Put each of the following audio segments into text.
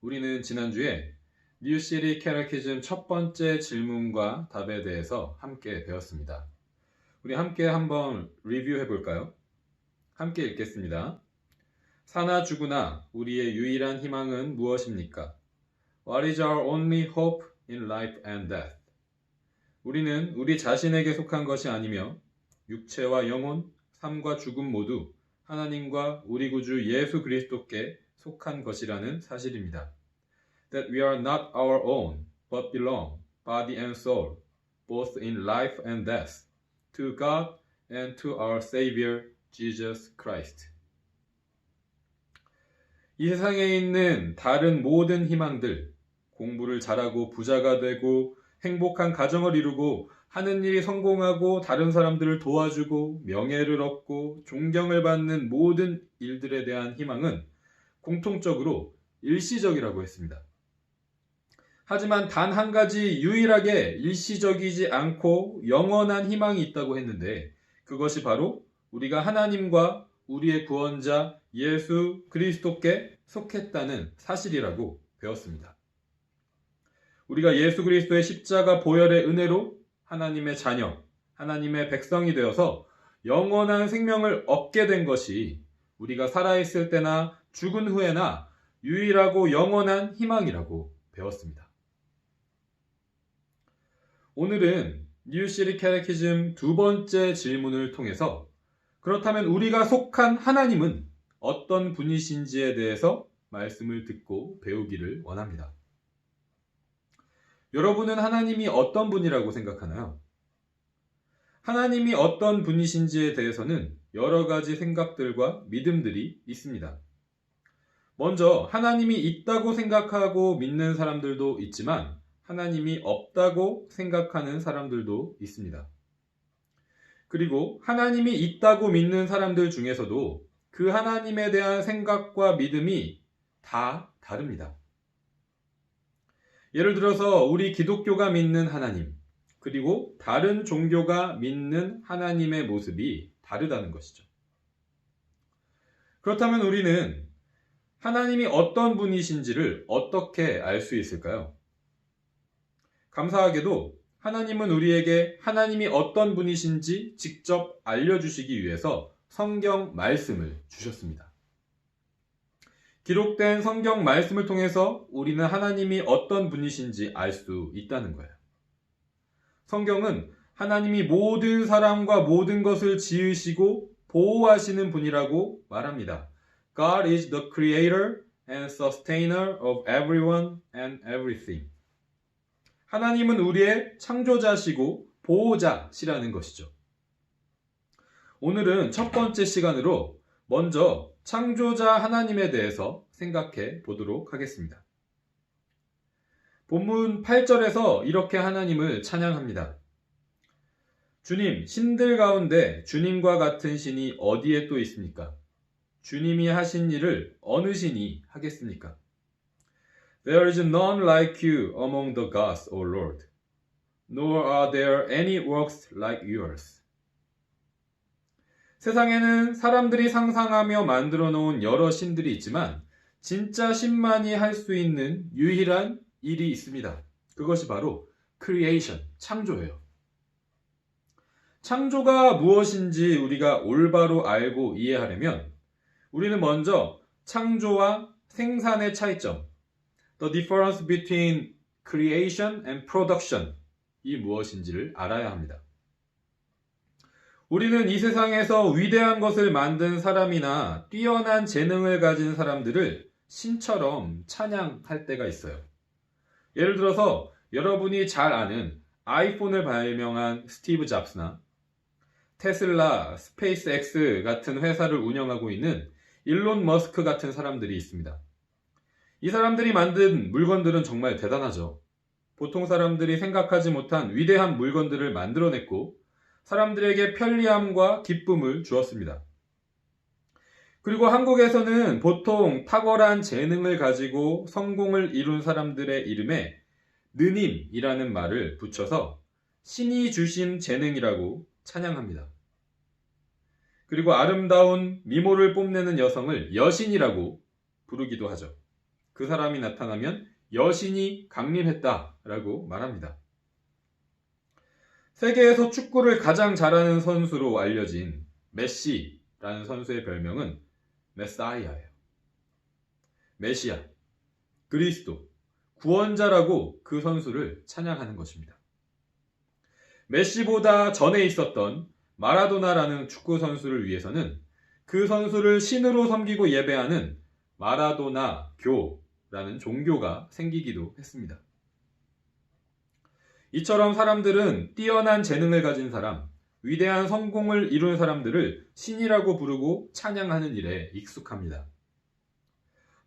우리는 지난주에 뉴시리 캐테키즘 첫 번째 질문과 답에 대해서 함께 배웠습니다. 우리 함께 한번 리뷰해 볼까요? 함께 읽겠습니다. 사나 죽으나 우리의 유일한 희망은 무엇입니까? What is our only hope in life and death? 우리는 우리 자신에게 속한 것이 아니며 육체와 영혼, 삶과 죽음 모두 하나님과 우리 구주 예수 그리스도께 속한 것이라는 사실입니다. That we are not our own, but belong, body and soul, both in life and death, to God and to our Savior, Jesus Christ. 이 세상에 있는 다른 모든 희망들, 공부를 잘하고 부자가 되고 행복한 가정을 이루고 하는 일이 성공하고 다른 사람들을 도와주고 명예를 얻고 존경을 받는 모든 일들에 대한 희망은 공통적으로 일시적이라고 했습니다. 하지만 단 한 가지 유일하게 일시적이지 않고 영원한 희망이 있다고 했는데 그것이 바로 우리가 하나님과 우리의 구원자 예수 그리스도께 속했다는 사실이라고 배웠습니다. 우리가 예수 그리스도의 십자가 보혈의 은혜로 하나님의 자녀, 하나님의 백성이 되어서 영원한 생명을 얻게 된 것이 우리가 살아있을 때나 죽은 후에나 유일하고 영원한 희망이라고 배웠습니다. 오늘은 뉴시리 캐테키즘 두 번째 질문을 통해서 그렇다면 우리가 속한 하나님은 어떤 분이신지에 대해서 말씀을 듣고 배우기를 원합니다. 여러분은 하나님이 어떤 분이라고 생각하나요? 하나님이 어떤 분이신지에 대해서는 여러 가지 생각들과 믿음들이 있습니다. 먼저 하나님이 있다고 생각하고 믿는 사람들도 있지만 하나님이 없다고 생각하는 사람들도 있습니다. 그리고 하나님이 있다고 믿는 사람들 중에서도 그 하나님에 대한 생각과 믿음이 다 다릅니다. 예를 들어서 우리 기독교가 믿는 하나님, 그리고 다른 종교가 믿는 하나님의 모습이 다르다는 것이죠. 그렇다면 우리는 하나님이 어떤 분이신지를 어떻게 알 수 있을까요? 감사하게도 하나님은 우리에게 하나님이 어떤 분이신지 직접 알려주시기 위해서 성경 말씀을 주셨습니다. 기록된 성경 말씀을 통해서 우리는 하나님이 어떤 분이신지 알 수 있다는 거예요. 성경은 하나님이 모든 사람과 모든 것을 지으시고 보호하시는 분이라고 말합니다. God is the creator and sustainer of everyone and everything. 하나님은 우리의 창조자시고 보호자시라는 것이죠. 오늘은 첫 번째 시간으로 먼저 창조자 하나님에 대해서 생각해 보도록 하겠습니다. 본문 8절에서 이렇게 하나님을 찬양합니다. 주님, 신들 가운데 주님과 같은 신이 어디에 또 있습니까? 주님이 하신 일을 어느 신이 하겠습니까? There is none like you among the gods, O Lord, nor are there any works like yours. 세상에는 사람들이 상상하며 만들어 놓은 여러 신들이 있지만 진짜 신만이 할 수 있는 유일한 일이 있습니다. 그것이 바로 creation, 창조예요. 창조가 무엇인지 우리가 올바로 알고 이해하려면 우리는 먼저 창조와 생산의 차이점, the difference between creation and production, 이 무엇인지를 알아야 합니다. 우리는 이 세상에서 위대한 것을 만든 사람이나 뛰어난 재능을 가진 사람들을 신처럼 찬양할 때가 있어요. 예를 들어서 여러분이 잘 아는 아이폰을 발명한 스티브 잡스나 테슬라, 스페이스X 같은 회사를 운영하고 있는 일론 머스크 같은 사람들이 있습니다. 이 사람들이 만든 물건들은 정말 대단하죠. 보통 사람들이 생각하지 못한 위대한 물건들을 만들어냈고 사람들에게 편리함과 기쁨을 주었습니다. 그리고 한국에서는 보통 탁월한 재능을 가지고 성공을 이룬 사람들의 이름에 느님이라는 말을 붙여서 신이 주신 재능이라고 찬양합니다. 그리고 아름다운 미모를 뽐내는 여성을 여신이라고 부르기도 하죠. 그 사람이 나타나면 여신이 강림했다라고 말합니다. 세계에서 축구를 가장 잘하는 선수로 알려진 메시라는 선수의 별명은 메사이아예요. 메시아, 그리스도, 구원자라고 그 선수를 찬양하는 것입니다. 메시보다 전에 있었던 마라도나라는 축구 선수를 위해서는 그 선수를 신으로 섬기고 예배하는 마라도나교라는 종교가 생기기도 했습니다. 이처럼 사람들은 뛰어난 재능을 가진 사람, 위대한 성공을 이룬 사람들을 신이라고 부르고 찬양하는 일에 익숙합니다.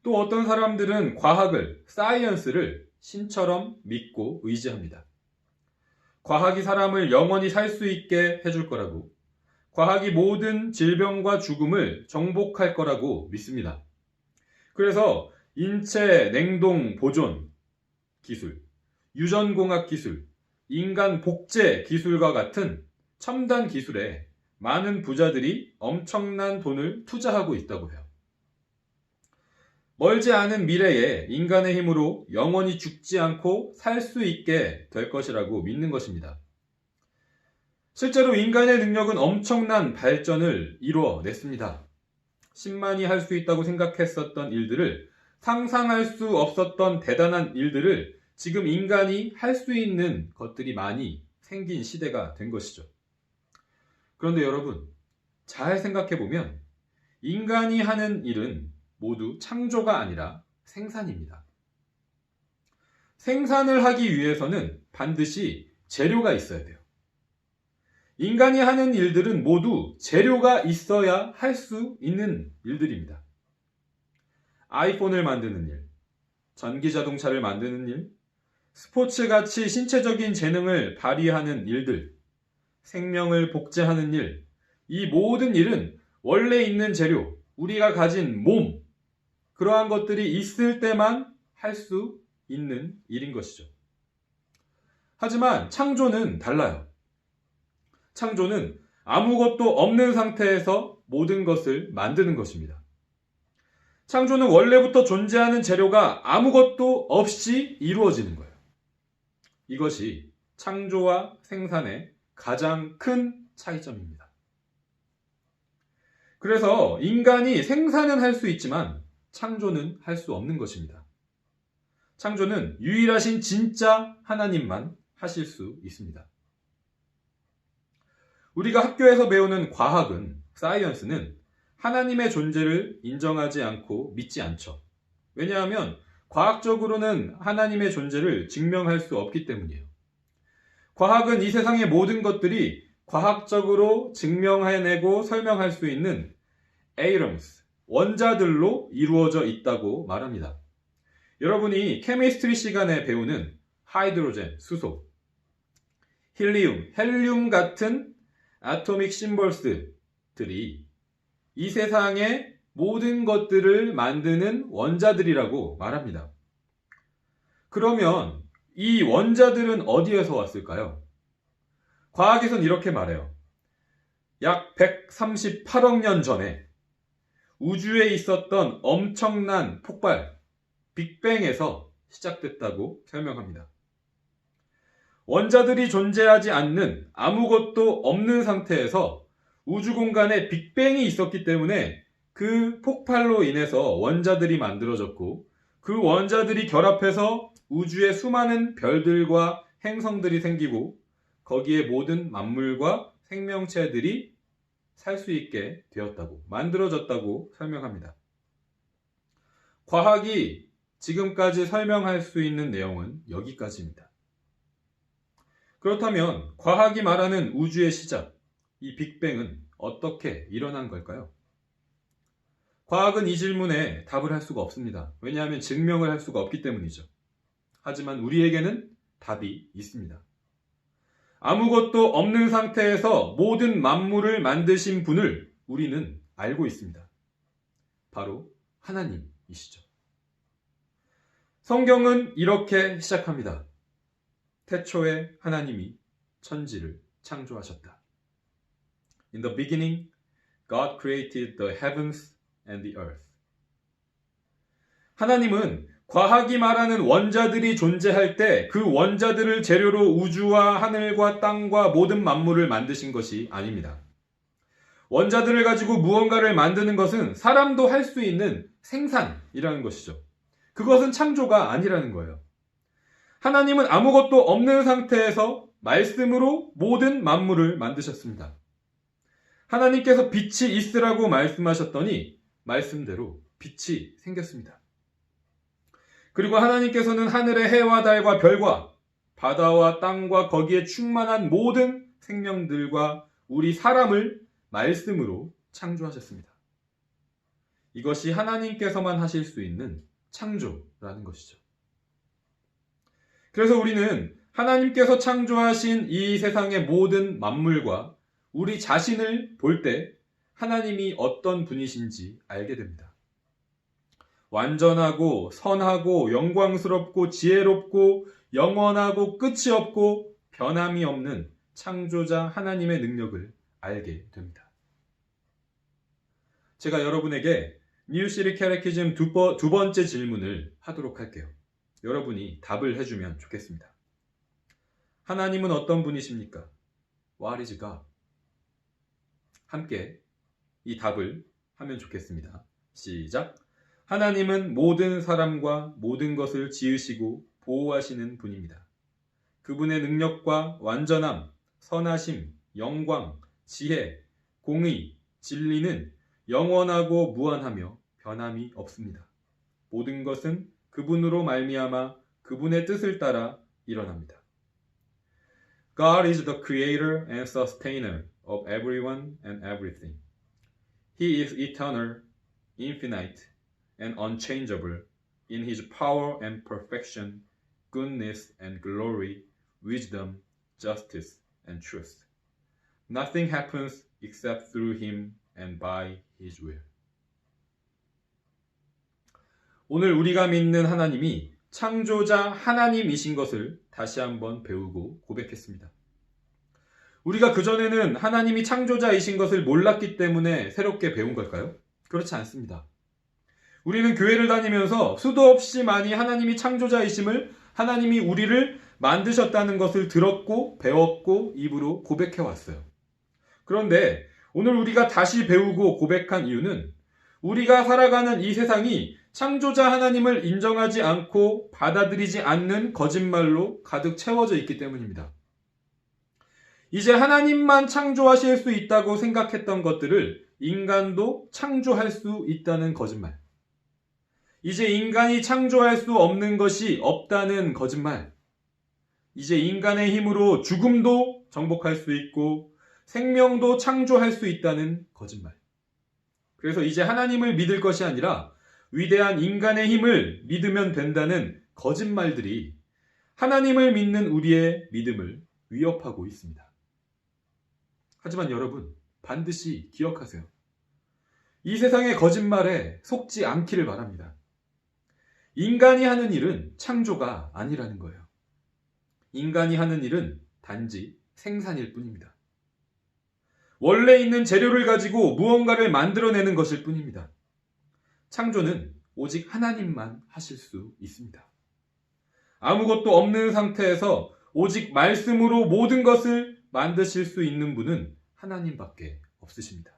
또 어떤 사람들은 과학을, 사이언스를 신처럼 믿고 의지합니다. 과학이 사람을 영원히 살 수 있게 해줄 거라고, 과학이 모든 질병과 죽음을 정복할 거라고 믿습니다. 그래서 인체 냉동 보존 기술, 유전공학 기술, 인간 복제 기술과 같은 첨단 기술에 많은 부자들이 엄청난 돈을 투자하고 있다고 해요. 멀지 않은 미래에 인간의 힘으로 영원히 죽지 않고 살 수 있게 될 것이라고 믿는 것입니다. 실제로 인간의 능력은 엄청난 발전을 이루어냈습니다. 신만이 할 수 있다고 생각했었던 일들을, 상상할 수 없었던 대단한 일들을 지금 인간이 할 수 있는 것들이 많이 생긴 시대가 된 것이죠. 그런데 여러분, 잘 생각해보면 인간이 하는 일은 모두 창조가 아니라 생산입니다. 생산을 하기 위해서는 반드시 재료가 있어야 돼요. 인간이 하는 일들은 모두 재료가 있어야 할 수 있는 일들입니다. 아이폰을 만드는 일, 전기자동차를 만드는 일, 스포츠같이 신체적인 재능을 발휘하는 일들, 생명을 복제하는 일, 이 모든 일은 원래 있는 재료, 우리가 가진 몸, 그러한 것들이 있을 때만 할 수 있는 일인 것이죠. 하지만 창조는 달라요. 창조는 아무것도 없는 상태에서 모든 것을 만드는 것입니다. 창조는 원래부터 존재하는 재료가 아무것도 없이 이루어지는 거예요. 이것이 창조와 생산의 가장 큰 차이점입니다. 그래서 인간이 생산은 할 수 있지만 창조는 할 수 없는 것입니다. 창조는 유일하신 진짜 하나님만 하실 수 있습니다. 우리가 학교에서 배우는 과학은, 사이언스는 하나님의 존재를 인정하지 않고 믿지 않죠. 왜냐하면 과학적으로는 하나님의 존재를 증명할 수 없기 때문이에요. 과학은 이 세상의 모든 것들이 과학적으로 증명해내고 설명할 수 있는 atoms, 원자들로 이루어져 있다고 말합니다. 여러분이 케미스트리 시간에 배우는 하이드로젠, 수소, 힐리움, 헬륨 같은 아토믹 심볼스들이 이 세상의 모든 것들을 만드는 원자들이라고 말합니다. 그러면 이 원자들은 어디에서 왔을까요? 과학에선 이렇게 말해요. 약 138억 년 전에 우주에 있었던 엄청난 폭발, 빅뱅에서 시작됐다고 설명합니다. 원자들이 존재하지 않는, 아무것도 없는 상태에서 우주 공간에 빅뱅이 있었기 때문에 그 폭발로 인해서 원자들이 만들어졌고, 그 원자들이 결합해서 우주의 수많은 별들과 행성들이 생기고, 거기에 모든 만물과 생명체들이 살 수 있게 되었다고, 만들어졌다고 설명합니다. 과학이 지금까지 설명할 수 있는 내용은 여기까지입니다. 그렇다면 과학이 말하는 우주의 시작, 이 빅뱅은 어떻게 일어난 걸까요? 과학은 이 질문에 답을 할 수가 없습니다. 왜냐하면 증명을 할 수가 없기 때문이죠. 하지만 우리에게는 답이 있습니다. 아무것도 없는 상태에서 모든 만물을 만드신 분을 우리는 알고 있습니다. 바로 하나님이시죠. 성경은 이렇게 시작합니다. 태초에 하나님이 천지를 창조하셨다. In the beginning, God created the heavens and the earth. 하나님은 과학이 말하는 원자들이 존재할 때 그 원자들을 재료로 우주와 하늘과 땅과 모든 만물을 만드신 것이 아닙니다. 원자들을 가지고 무언가를 만드는 것은 사람도 할 수 있는 생산이라는 것이죠. 그것은 창조가 아니라는 거예요. 하나님은 아무것도 없는 상태에서 말씀으로 모든 만물을 만드셨습니다. 하나님께서 빛이 있으라고 말씀하셨더니 말씀대로 빛이 생겼습니다. 그리고 하나님께서는 하늘의 해와 달과 별과 바다와 땅과 거기에 충만한 모든 생명들과 우리 사람을 말씀으로 창조하셨습니다. 이것이 하나님께서만 하실 수 있는 창조라는 것이죠. 그래서 우리는 하나님께서 창조하신 이 세상의 모든 만물과 우리 자신을 볼 때 하나님이 어떤 분이신지 알게 됩니다. 완전하고 선하고 영광스럽고 지혜롭고 영원하고 끝이 없고 변함이 없는 창조자 하나님의 능력을 알게 됩니다. 제가 여러분에게 뉴시리 캐테키즘 두 번째 질문을 하도록 할게요. 여러분이 답을 해주면 좋겠습니다. 하나님은 어떤 분이십니까? What is God? 함께 이 답을 하면 좋겠습니다. 시작! 하나님은 모든 사람과 모든 것을 지으시고 보호하시는 분입니다. 그분의 능력과 완전함, 선하심, 영광, 지혜, 공의, 진리는 영원하고 무한하며 변함이 없습니다. 모든 것은 그분으로 말미암아 그분의 뜻을 따라 일어납니다. God is the creator and sustainer of everyone and everything. He is eternal, infinite, and unchangeable in his power and perfection, goodness and glory, wisdom, justice, and truth. Nothing happens except through him and by his will. 오늘 우리가 믿는 하나님이 창조자 하나님이신 것을 다시 한번 배우고 고백했습니다. 우리가 그전에는 하나님이 창조자이신 것을 몰랐기 때문에 새롭게 배운 걸까요? 그렇지 않습니다. 우리는 교회를 다니면서 수도 없이 많이 하나님이 창조자이심을, 하나님이 우리를 만드셨다는 것을 들었고 배웠고 입으로 고백해 왔어요. 그런데 오늘 우리가 다시 배우고 고백한 이유는 우리가 살아가는 이 세상이 창조자 하나님을 인정하지 않고 받아들이지 않는 거짓말로 가득 채워져 있기 때문입니다. 이제 하나님만 창조하실 수 있다고 생각했던 것들을 인간도 창조할 수 있다는 거짓말. 이제 인간이 창조할 수 없는 것이 없다는 거짓말. 이제 인간의 힘으로 죽음도 정복할 수 있고 생명도 창조할 수 있다는 거짓말. 그래서 이제 하나님을 믿을 것이 아니라 위대한 인간의 힘을 믿으면 된다는 거짓말들이 하나님을 믿는 우리의 믿음을 위협하고 있습니다. 하지만 여러분, 반드시 기억하세요. 이 세상의 거짓말에 속지 않기를 바랍니다. 인간이 하는 일은 창조가 아니라는 거예요. 인간이 하는 일은 단지 생산일 뿐입니다. 원래 있는 재료를 가지고 무언가를 만들어내는 것일 뿐입니다. 창조는 오직 하나님만 하실 수 있습니다. 아무것도 없는 상태에서 오직 말씀으로 모든 것을 만드실 수 있는 분은 하나님밖에 없으십니다.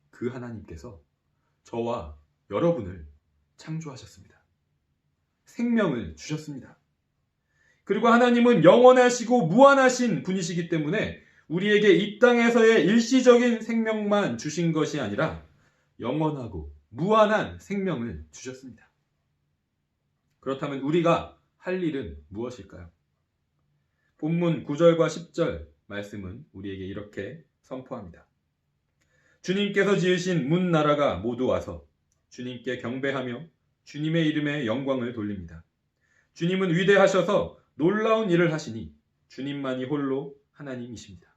그 하나님께서 저와 여러분을 창조하셨습니다. 생명을 주셨습니다. 그리고 하나님은 영원하시고 무한하신 분이시기 때문에 우리에게 이 땅에서의 일시적인 생명만 주신 것이 아니라 영원하고 무한한 생명을 주셨습니다. 그렇다면 우리가 할 일은 무엇일까요? 본문 9절과 10절 말씀은 우리에게 이렇게 선포합니다. 주님께서 지으신 문 나라가 모두 와서 주님께 경배하며 주님의 이름에 영광을 돌립니다. 주님은 위대하셔서 놀라운 일을 하시니 주님만이 홀로 하나님이십니다.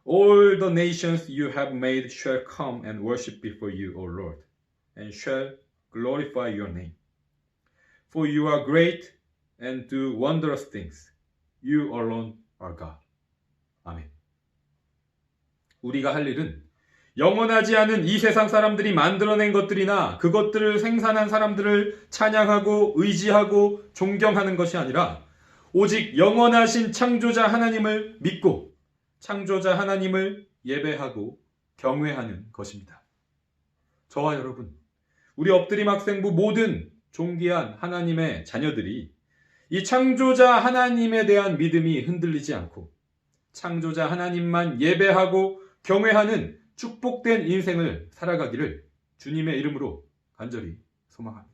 All the nations you have made shall come and worship before you, O Lord, and shall glorify your name. For you are great and do wondrous things. You alone are God. 아멘. 우리가 할 일은 영원하지 않은 이 세상 사람들이 만들어낸 것들이나 그것들을 생산한 사람들을 찬양하고 의지하고 존경하는 것이 아니라 오직 영원하신 창조자 하나님을 믿고 창조자 하나님을 예배하고 경외하는 것입니다. 저와 여러분, 우리 엎드림 학생부 모든 존귀한 하나님의 자녀들이 이 창조자 하나님에 대한 믿음이 흔들리지 않고 창조자 하나님만 예배하고 경외하는 축복된 인생을 살아가기를 주님의 이름으로 간절히 소망합니다.